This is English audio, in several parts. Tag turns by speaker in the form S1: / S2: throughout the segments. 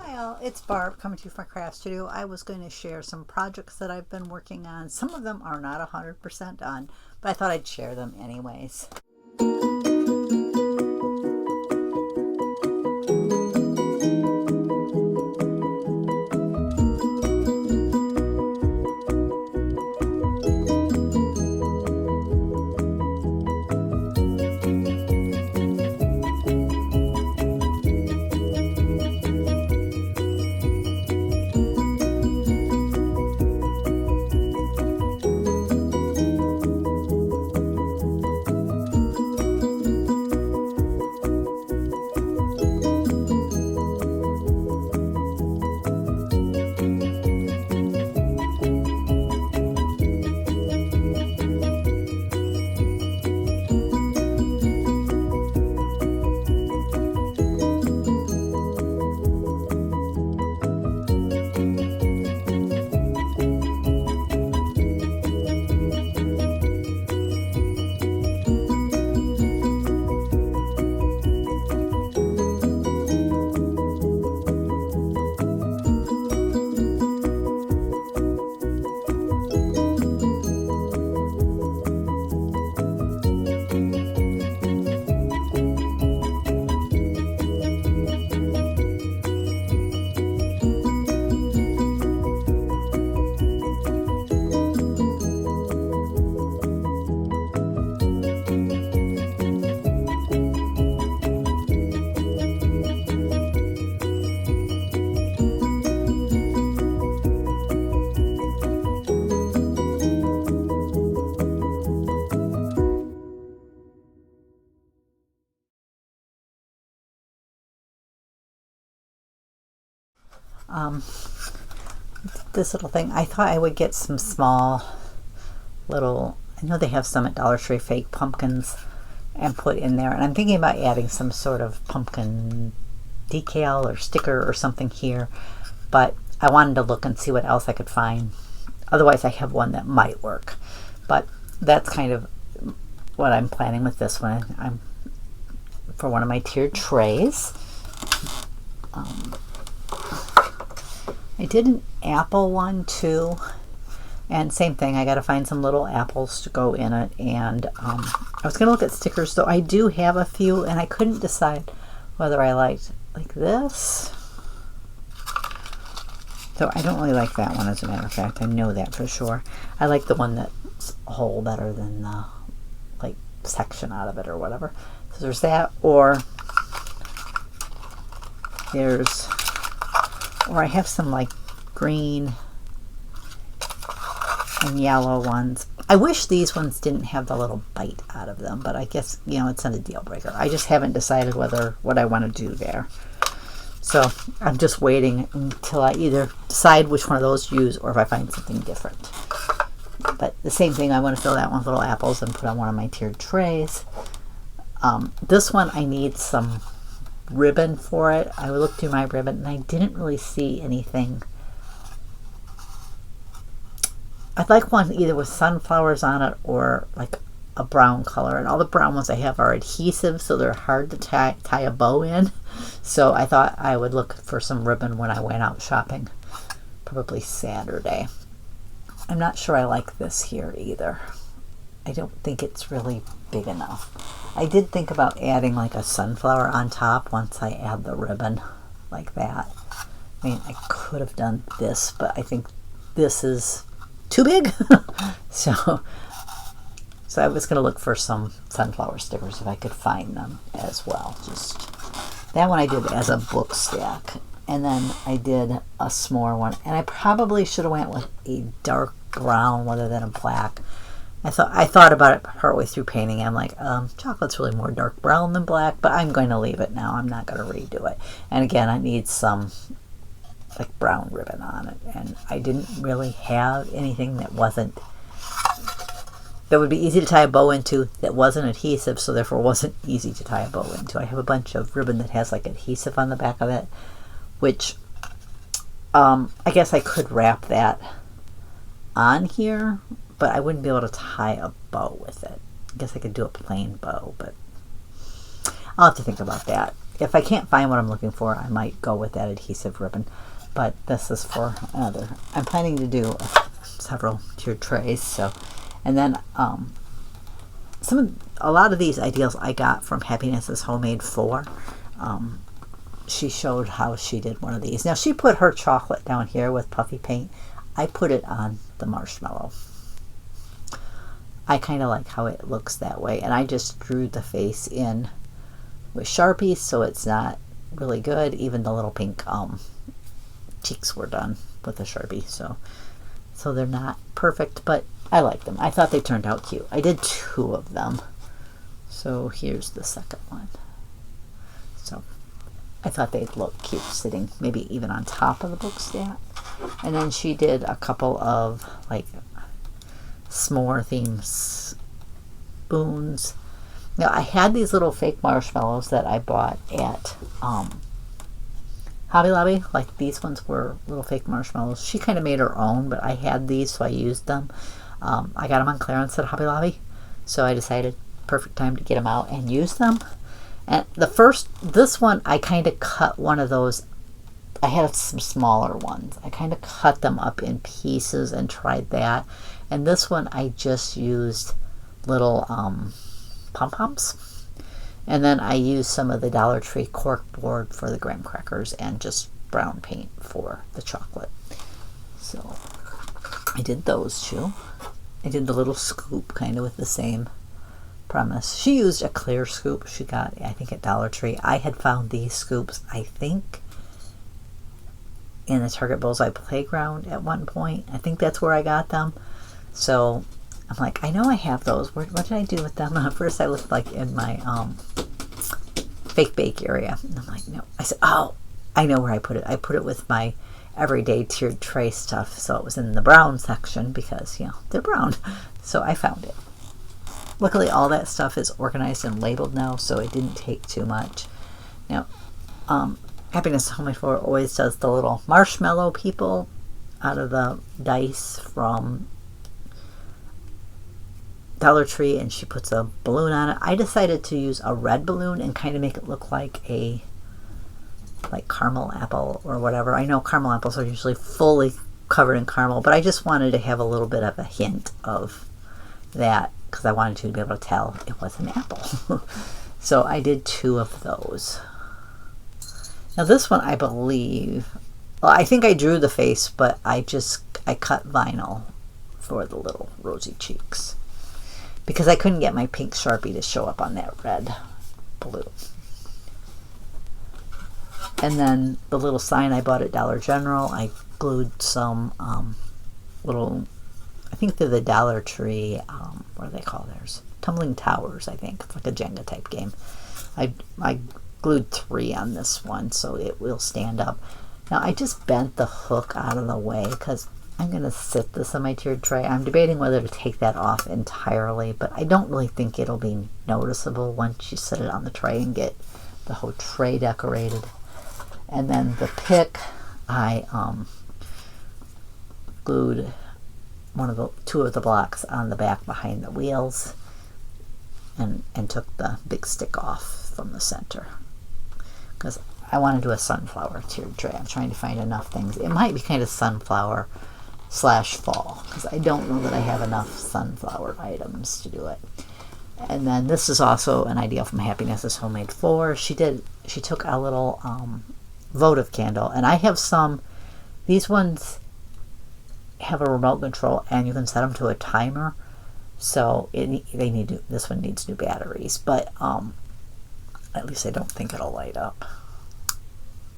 S1: Hi all, it's Barb coming to you from my craft studio. I was going to share some projects that I've been working on. Some of them are not 100% done, but I thought I'd share them anyways. This little thing, I thought I would get some small little, I know they have some at Dollar Tree, fake pumpkins, and put in there. And I'm thinking about adding some sort of pumpkin decal or sticker or something here, but I wanted to look and see what else I could find. Otherwise I have one that might work, but that's kind of what I'm planning with this one. I'm for one of my tiered trays. I did an apple one too, and same thing, I got to find some little apples to go in it. And I was going to look at stickers, though I do have a few, and I couldn't decide whether I liked like this. So I don't really like that one, as a matter of fact. I know that for sure. I like the one that's whole better than the like section out of it or whatever. So there's that, or I have some like green and yellow ones. I wish these ones didn't have the little bite out of them, but I guess, you know, it's not a deal breaker. I just haven't decided what I want to do there. So I'm just waiting until I either decide which one of those to use or if I find something different. But the same thing, I want to fill that one with little apples and put on one of my tiered trays. This one I need some ribbon for it. I looked through my ribbon and I didn't really see anything. I'd like one either with sunflowers on it or like a brown color, and all the brown ones I have are adhesive, so they're hard to tie a bow in. So I thought I would look for some ribbon when I went out shopping, probably Saturday. I'm not sure I like this here either. I don't think it's really big enough. I did think about adding like a sunflower on top once I add the ribbon like that. I mean, I could have done this, but I think this is too big. So I was going to look for some sunflower stickers if I could find them as well. Just that one I did as a book stack, and then I did a s'more one, and I probably should have went with a dark brown rather than a black. I thought about it partway through painting. I'm like, chocolate's really more dark brown than black, but I'm going to leave it now. I'm not going to redo it. And again, I need some like brown ribbon on it, and I didn't really have anything that would be easy to tie a bow into that wasn't adhesive, so therefore wasn't easy to tie a bow into. I have a bunch of ribbon that has like adhesive on the back of it, which I guess I could wrap that on here, but I wouldn't be able to tie a bow with it. I guess I could do a plain bow, but I'll have to think about that. if I can't find what I'm looking for, I might go with that adhesive ribbon. But this is for another. I'm planning to do several tiered trays. So, and then a lot of these ideals I got from Happiness is Homemade 4. She showed how she did one of these. Now she put her chocolate down here with puffy paint. I put it on the marshmallow. I kind of like how it looks that way, and I just drew the face in with Sharpies, so it's not really good. Even the little pink cheeks were done with a Sharpie, so they're not perfect, but I like them. I thought they turned out cute. I did 2 of them, so here's the second one. So I thought they'd look cute sitting maybe even on top of the book stack. And then she did a couple of like s'more theme spoons. Now I had these little fake marshmallows that I bought at Hobby Lobby. Like these ones were little fake marshmallows. She kind of made her own, but I had these, so I used them. I got them on clearance at Hobby Lobby, so I decided perfect time to get them out and use them. And this one, I kind of cut one of those. I had some smaller ones. I kind of cut them up in pieces and tried that. And this one, I just used little pom-poms. And then I used some of the Dollar Tree cork board for the graham crackers and just brown paint for the chocolate. So I did those 2. I did the little scoop kind of with the same premise. She used a clear scoop she got, I think, at Dollar Tree. I had found these scoops, I think, in the Target Bullseye Playground at one point. I think that's where I got them. So I'm like, I know I have those. What did I do with them? At first I looked like in my fake bake area. And I'm like, no. I said, oh, I know where I put it. I put it with my everyday tiered tray stuff. So it was in the brown section because, they're brown. So I found it. Luckily, all that stuff is organized and labeled now, so it didn't take too much. Now, Happiness Homemade 4 always does the little marshmallow people out of the dice from Dollar Tree, and she puts a balloon on it. I decided to use a red balloon and kind of make it look like a caramel apple or whatever. I know caramel apples are usually fully covered in caramel, but I just wanted to have a little bit of a hint of that, because I wanted to be able to tell it was an apple. So I did 2 of those. Now this one, I believe, well, I think I drew the face, but I cut vinyl for the little rosy cheeks because I couldn't get my pink Sharpie to show up on that red balloon. And then the little sign I bought at Dollar General, I glued some little, I think they're the Dollar Tree, what do they call theirs? Tumbling Towers, I think. It's like a Jenga type game. I glued 3 on this one so it will stand up. Now I just bent the hook out of the way because I'm going to sit this on my tiered tray. I'm debating whether to take that off entirely, but I don't really think it'll be noticeable once you sit it on the tray and get the whole tray decorated. And then the pick, I glued 2 of the blocks on the back behind the wheels and took the big stick off from the center because I want to do a sunflower tiered tray. I'm trying to find enough things. It might be kind of sunflower / fall because I don't know that I have enough sunflower items to do it. And then this is also an idea from Happiness is Homemade 4. She took a little votive candle, and I have some. These ones have a remote control and you can set them to a timer, so this one needs new batteries, but at least I don't think it'll light up.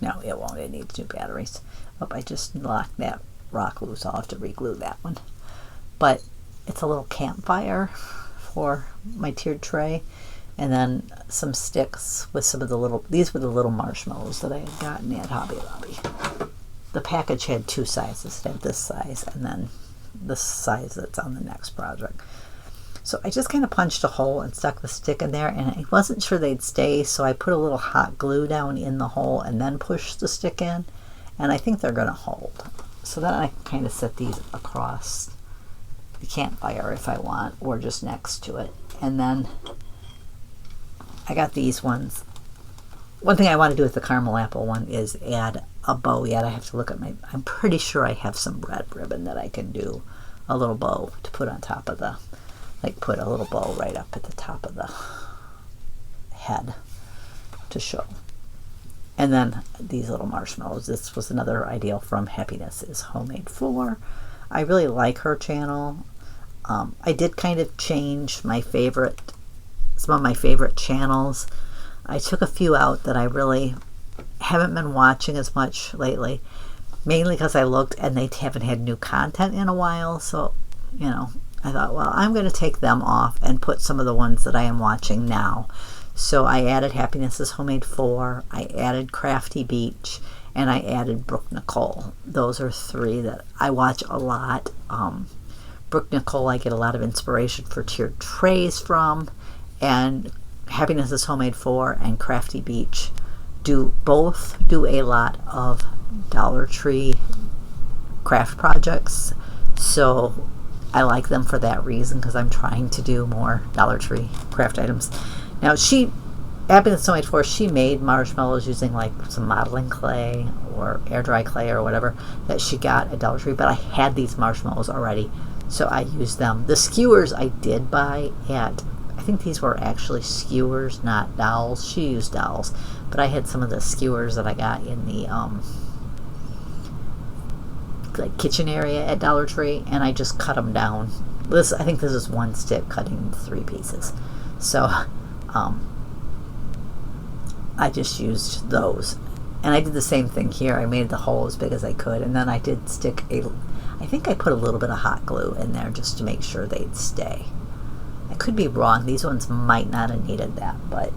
S1: No, it won't. It needs new batteries. Oh, I just knocked that rock loose. I'll have to re-glue that one. But it's a little campfire for my tiered tray, and then some sticks with some of the little, these were the little marshmallows that I had gotten at Hobby Lobby. The package had 2 sizes. It had this size and then the size that's on the next project. So I just kind of punched a hole and stuck the stick in there, and I wasn't sure they'd stay, so I put a little hot glue down in the hole and then pushed the stick in, and I think they're going to hold. So then I can kind of set these across the campfire if I want, or just next to it. And then I got these ones one thing I want to do with the caramel apple one is add a bow yet. I have to look at my, I'm pretty sure I have some red ribbon that I can do a little bow to put on top of the, like put a little bow right up at the top of the head to show. And then these little marshmallows. This was another ideal from Happiness is Homemade 4. I really like her channel. I did kind of change my favorite, some of my favorite channels. I took a few out that I really haven't been watching as much lately, mainly because I looked and they haven't had new content in a while. So, you know, I thought, well, I'm going to take them off and put some of the ones that I am watching now. So I added Happiness is Homemade 4, I added Crafty Beach, and I added Brooke Nicole. Those are 3 that I watch a lot. Brooke Nicole, I get a lot of inspiration for tiered trays from, and Happiness is Homemade 4 and Crafty Beach both do a lot of Dollar Tree craft projects. So I like them for that reason, because I'm trying to do more Dollar Tree craft items. Now Happiness is Homemade 4, she made marshmallows using like some modeling clay or air dry clay or whatever that she got at Dollar Tree, but I had these marshmallows already, so I used them. The skewers I did buy at, I think these were actually skewers, not dowels. She used dowels, but I had some of the skewers that I got in the like kitchen area at Dollar Tree, and I just cut them down. I think this is 1 stick cutting into 3 pieces. So I just used those, and I did the same thing here. I made the hole as big as I could, and then I did stick I think I put a little bit of hot glue in there just to make sure they'd stay. I could be wrong. These ones might not have needed that, but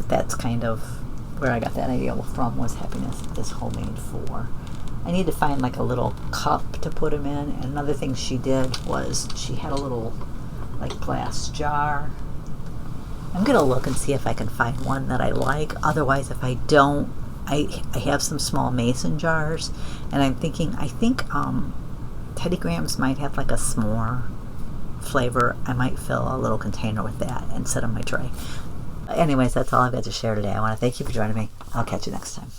S1: that's kind of where I got that idea from, was Happiness is Homemade 4. I need to find like a little cup to put them in. And another thing she did was she had a little like glass jar. I'm gonna look and see if I can find one that I like. Otherwise, if I don't, I have some small mason jars, and I'm thinking, I think Teddy Grahams might have like a s'more flavor. I might fill a little container with that and set on my tray. Anyways, that's all I've got to share today. I want to thank you for joining me. I'll catch you next time.